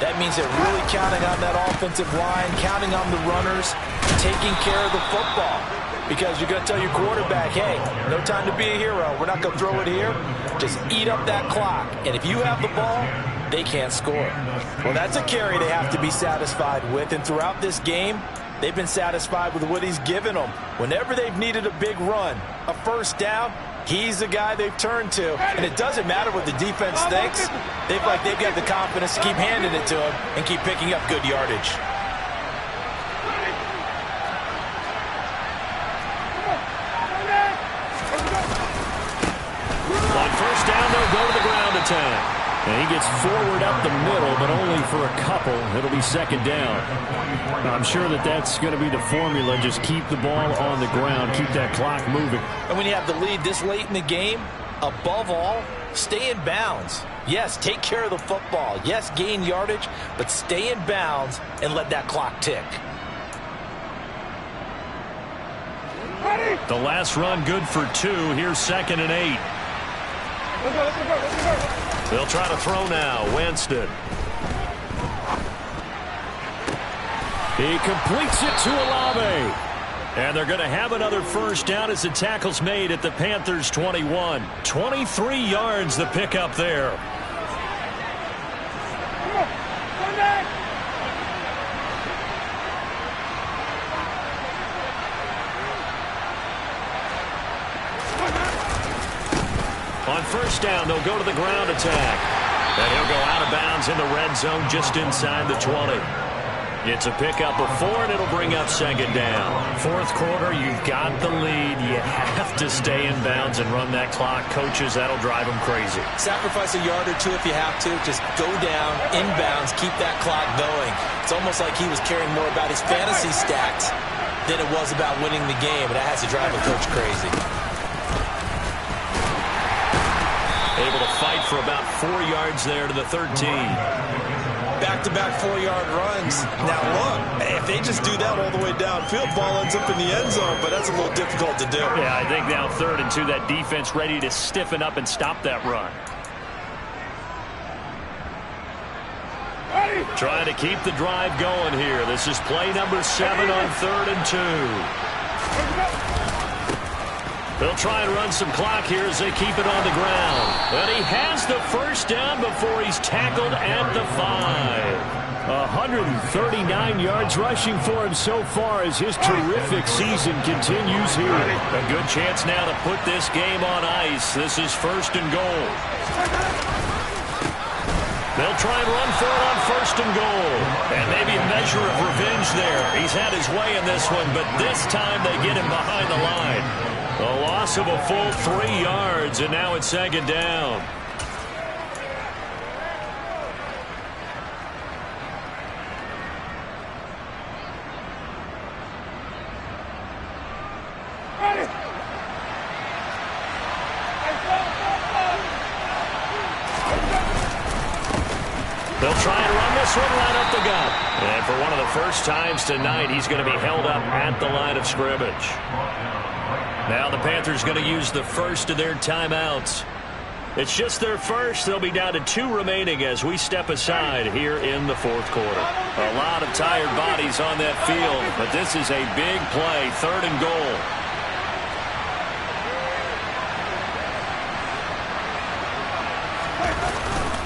Speaker 3: That means they're really counting on that offensive line, counting on the runners, taking care of the football. Because you're going to tell your quarterback, hey, no time to be a hero. We're not going to throw it here. Just eat up that clock. And if you have the ball, they can't score. Well, that's a carry they have to be satisfied with. And throughout this game, they've been satisfied with what he's given them. Whenever they've needed a big run, a first down, He's the guy they've turned to, and it doesn't matter what the defense thinks. They've got the confidence to keep handing it to him and keep picking up good yardage.
Speaker 2: On first down, they'll go to the ground attack. And he gets forward up the middle, but only for a couple. It'll be second down. I'm sure that's going to be the formula. Just keep the ball on the ground. Keep that clock moving.
Speaker 3: And when you have the lead this late in the game, above all, stay in bounds. Yes, take care of the football. Yes, gain yardage, but stay in bounds and let that clock tick.
Speaker 2: The last run good for 2. Here's 2nd and 8.
Speaker 5: Let's go.
Speaker 2: They'll try to throw now. Winston. He completes it to Olave. And they're going to have another first down as the tackle's made at the Panthers' 21. 23 yards the pickup there. On first down, they'll go to the ground attack. And he'll go out of bounds in the red zone just inside the 20. It's a pickup of 4, and it'll bring up second down. Fourth quarter, you've got the lead. You have to stay in bounds and run that clock. Coaches, that'll drive them crazy.
Speaker 3: Sacrifice a yard or two if you have to. Just go down, in bounds, keep that clock going. It's almost like he was caring more about his fantasy stats than it was about winning the game, and that has to drive a coach crazy.
Speaker 2: Able to fight for about 4 yards there to the 13.
Speaker 3: Back-to-back 4-yard runs. Now, look, if they just do that all the way downfield, ball ends up in the end zone, but that's a little difficult to do.
Speaker 2: Yeah, I think now 3rd and 2, that defense ready to stiffen up and stop that run. Trying to keep the drive going here. This is play number 7 on 3rd and 2. They'll try and run some clock here as they keep it on the ground. And he has the first down before he's tackled at the 5. 139 yards rushing for him so far as his terrific season continues here. A good chance now to put this game on ice. This is 1st and goal. They'll try and run for it on 1st and goal. And maybe a measure of revenge there. He's had his way in this one, but this time they get him behind the line. A loss of a full 3 yards, and now it's second down. They'll try and run this one right up the gut. And for one of the first times tonight, he's going to be held up at the line of scrimmage. Now the Panthers going to use the first of their timeouts. It's just their first. They'll be down to 2 remaining as we step aside here in the 4th quarter. A lot of tired bodies on that field, but this is a big play, 3rd and goal.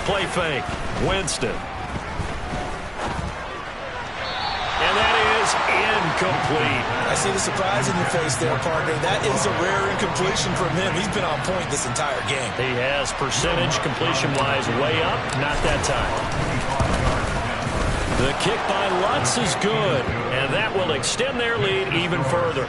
Speaker 2: Play fake, Winston. And that is incomplete.
Speaker 3: I see the surprise in your face there, partner. That is a rare incompletion from him. He's been on point this entire game.
Speaker 2: He has percentage completion-wise way up. Not that time. The kick by Lutz is good, and that will extend their lead even further.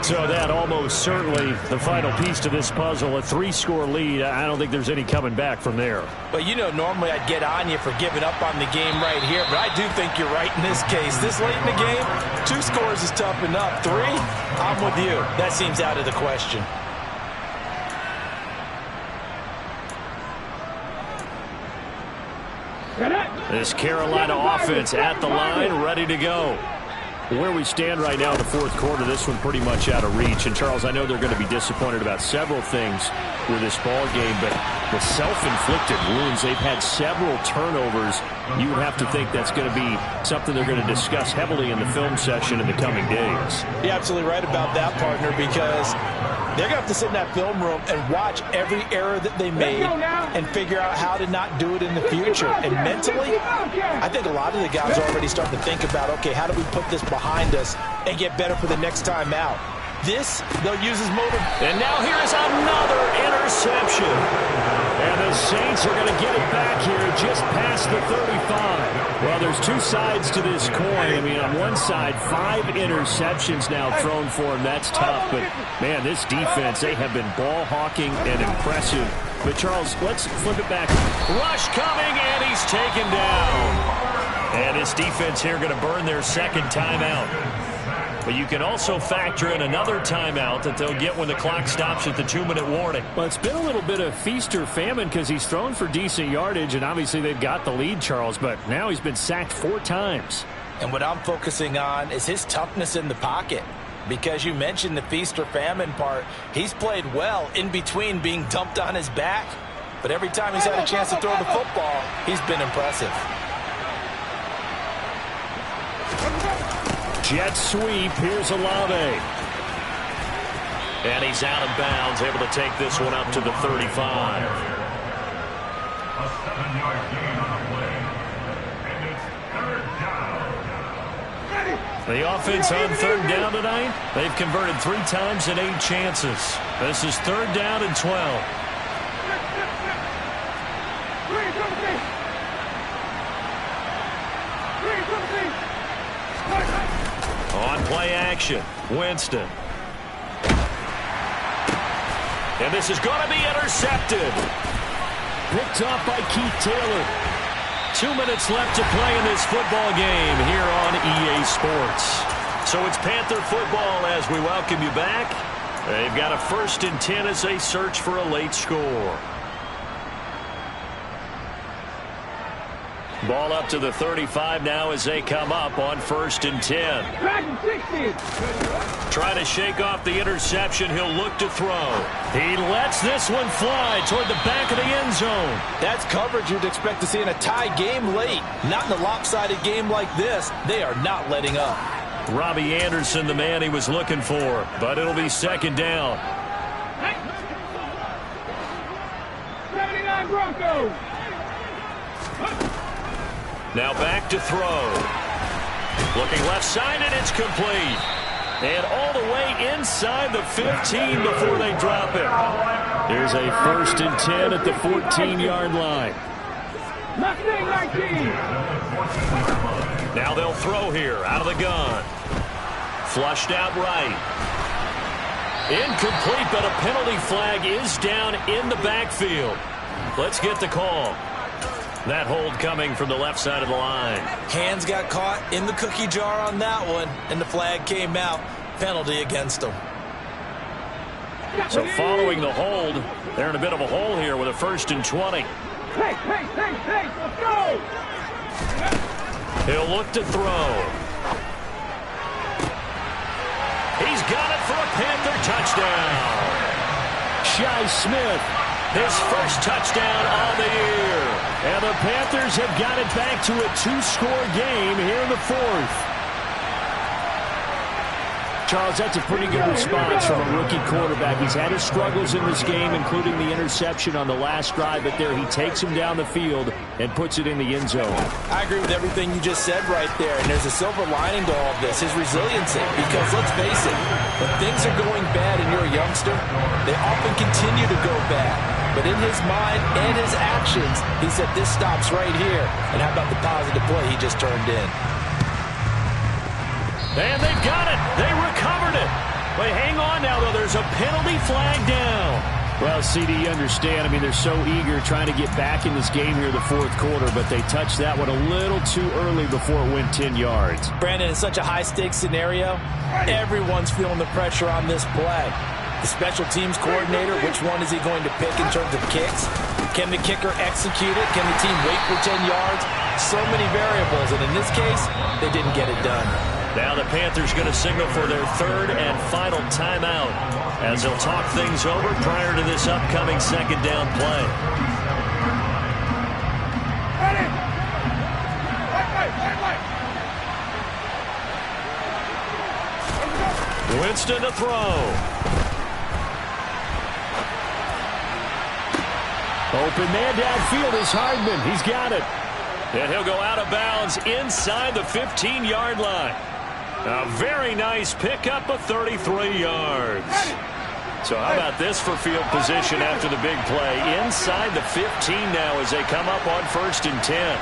Speaker 2: So that almost certainly the final piece to this puzzle, a 3-score lead. I don't think there's any coming back from there.
Speaker 3: Well, you know, normally I'd get on you for giving up on the game right here, but I do think you're right in this case. This late in the game, 2 scores is tough enough. 3, I'm with you. That seems out of the question.
Speaker 2: This Carolina offense at the line, ready to go. Where we stand right now in the 4th quarter, this one pretty much out of reach. And, Charles, I know they're going to be disappointed about several things with this ball game, but the self-inflicted wounds, they've had several turnovers. You would have to think that's going to be something they're going to discuss heavily in the film session in the coming days.
Speaker 3: You're absolutely right about that, partner, because they're going to have to sit in that film room and watch every error that they made and figure out how to not do it in the future. And mentally, I think a lot of the guys are already starting to think about, okay, how do we put this behind us and get better for the next time out? this, they'll use as motive.
Speaker 2: And now here's another interception.
Speaker 4: And the Saints are going to get it back here just past the 35. Well, there's two sides to this coin. I mean, on one side, 5 interceptions now thrown for him. That's tough. But, man, this defense, they have been ball hawking and impressive. But, Charles, let's flip it back.
Speaker 2: Rush coming, and he's taken down. And this defense here going to burn their second timeout. But you can also factor in another timeout that they'll get when the clock stops at the 2-minute warning.
Speaker 4: Well, it's been a little bit of feast or famine because he's thrown for decent yardage, and obviously they've got the lead, Charles, but now he's been sacked 4 times.
Speaker 3: And what I'm focusing on is his toughness in the pocket. Because you mentioned the feast or famine part, he's played well in between being dumped on his back. But every time he's had a chance to throw the football, he's been impressive.
Speaker 4: Jet sweep. Here's Olave.
Speaker 2: And he's out of bounds, able to take this one up to the 35.
Speaker 6: A 7-yard gain on the play. And it's 3rd down.
Speaker 2: The offense on 3rd down tonight, they've converted 3 times in 8 chances. This is 3rd down and 12. On play action, Winston. And this is going to be intercepted.
Speaker 4: Picked off by Keith Taylor.
Speaker 2: 2 minutes left to play in this football game here on EA Sports. So it's Panther football as we welcome you back. They've got a 1st and 10 as they search for a late score. Ball up to the 35 now as they come up on 1st and 10. Trying to shake off the interception. He'll look to throw. He lets this one fly toward the back of the end zone.
Speaker 3: That's coverage you'd expect to see in a tie game late. Not in a lopsided game like this. They are not letting up.
Speaker 2: Robbie Anderson, the man he was looking for, but it'll be 2nd down.
Speaker 5: 79 Broncos.
Speaker 2: Now back to throw. Looking left side, and it's complete. And all the way inside the 15 before they drop it.
Speaker 4: Here's a 1st and 10 at the 14-yard line.
Speaker 2: Now they'll throw here out of the gun. Flushed out right. Incomplete, but a penalty flag is down in the backfield. Let's get the call. That hold coming from the left side of the line.
Speaker 3: Hands got caught in the cookie jar on that one, and the flag came out. Penalty against them.
Speaker 2: So following the hold, they're in a bit of a hole here with a 1st and 20.
Speaker 5: Hey, let's go!
Speaker 2: He'll look to throw. He's got it for a Panther touchdown.
Speaker 4: Shi Smith.
Speaker 2: His 1st touchdown on the year.
Speaker 4: And the Panthers have got it back to a 2-score game here in the 4th. Charles, that's a pretty good response from a rookie quarterback. He's had his struggles in this game, including the interception on the last drive, but there he takes him down the field and puts it in the end zone.
Speaker 3: I agree with everything you just said right there, and there's a silver lining to all of this, his resiliency, because let's face it, when things are going bad and you're a youngster, they often continue to go bad. But in his mind and his actions, he said, this stops right here. And how about the positive play he just turned in?
Speaker 2: And they've got it. They recovered it. But hang on now, though. There's a penalty flag down.
Speaker 4: Well, CD, you understand. I mean, they're so eager trying to get back in this game here in the 4th quarter, but they touched that one a little too early before it went 10 yards.
Speaker 3: Brandon, it's such a high-stakes scenario. Everyone's feeling the pressure on this play. The special teams coordinator, which one is he going to pick in terms of kicks? Can the kicker execute it? Can the team wait for 10 yards? So many variables, and in this case, they didn't get it done.
Speaker 2: Now the Panthers going to signal for their 3rd and final timeout as they'll talk things over prior to this upcoming 2nd down play. Winston to throw.
Speaker 4: Open man downfield is Hardman. He's got it.
Speaker 2: And he'll go out of bounds inside the 15-yard line. A very nice pickup of 33 yards. So how about this for field position after the big play? Inside the 15 now as they come up on 1st and 10.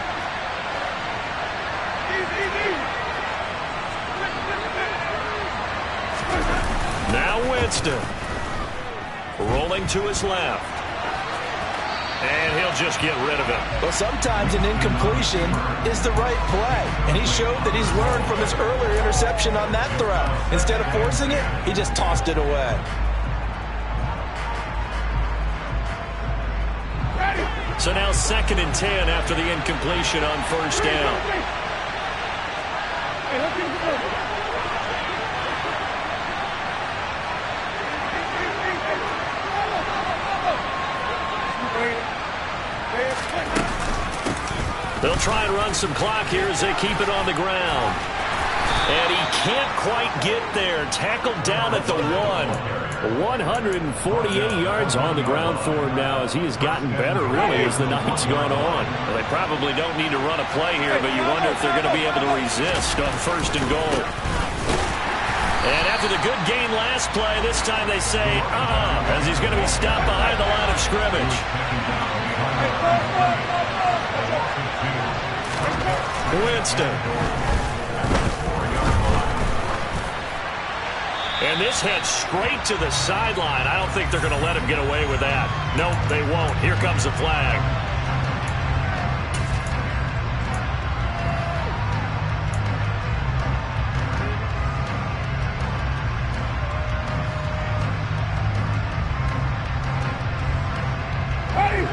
Speaker 2: Now Winston. Rolling to his left. And he'll just get rid of it.
Speaker 3: Well, sometimes an incompletion is the right play. And he showed that he's learned from his earlier interception on that throw. Instead of forcing it, he just tossed it away.
Speaker 2: So now 2nd and 10 after the incompletion on 1st down. They'll try and run some clock here as they keep it on the ground. And he can't quite get there. Tackled down at the 1. 148 yards on the ground for him now as he has gotten better, really, as the night's gone on.
Speaker 4: Well, they probably don't need to run a play here, but you wonder if they're going to be able to resist on 1st and goal.
Speaker 2: And after the good gain last play, this time they say, as he's going to be stopped behind the line of scrimmage. Winston. And this heads straight to the sideline. I don't think they're going to let him get away with that. Nope, they won't. Here comes the flag.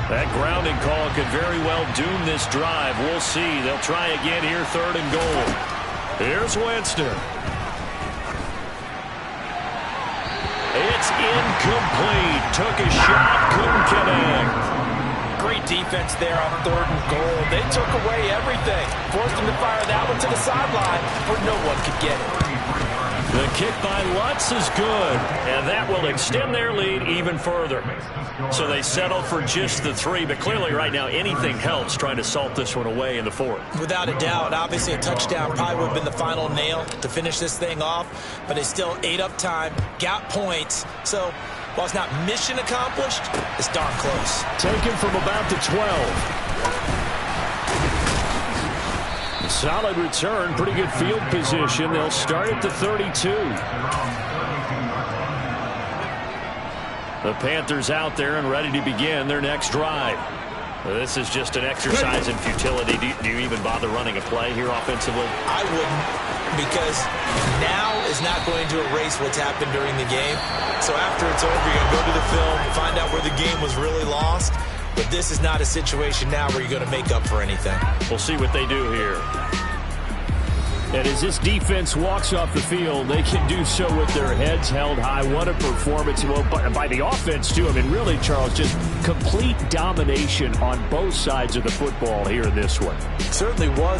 Speaker 2: That grounding call could very well doom this drive. We'll see. They'll try again here, 3rd and goal. Here's Winston. It's incomplete. Took a shot, couldn't connect.
Speaker 3: Great defense there on 3rd and goal. They took away everything. Forced him to fire that one to the sideline where no one could get it.
Speaker 2: The kick by Lutz is good, and that will extend their lead even further. So they settle for just the 3, but clearly right now anything helps trying to salt this one away in the 4th.
Speaker 3: Without a doubt, obviously a touchdown probably would have been the final nail to finish this thing off, but they still ate up time, got points. So while it's not mission accomplished, it's darn close.
Speaker 2: Taken from about the 12. Solid return, pretty good field position. They'll start at the 32. The Panthers out there and ready to begin their next drive. This is just an exercise in futility. Do you even bother running a play here offensively?
Speaker 3: I wouldn't, because now is not going to erase what's happened during the game. So after it's over, you're going to go to the film, find out where the game was really lost. But this is not a situation now where you're going to make up for anything.
Speaker 2: We'll see what they do here.
Speaker 4: And as this defense walks off the field, they can do so with their heads held high. What a performance. Well, by the offense, too. I mean, really, Charles, just complete domination on both sides of the football here in this one.
Speaker 3: It certainly was.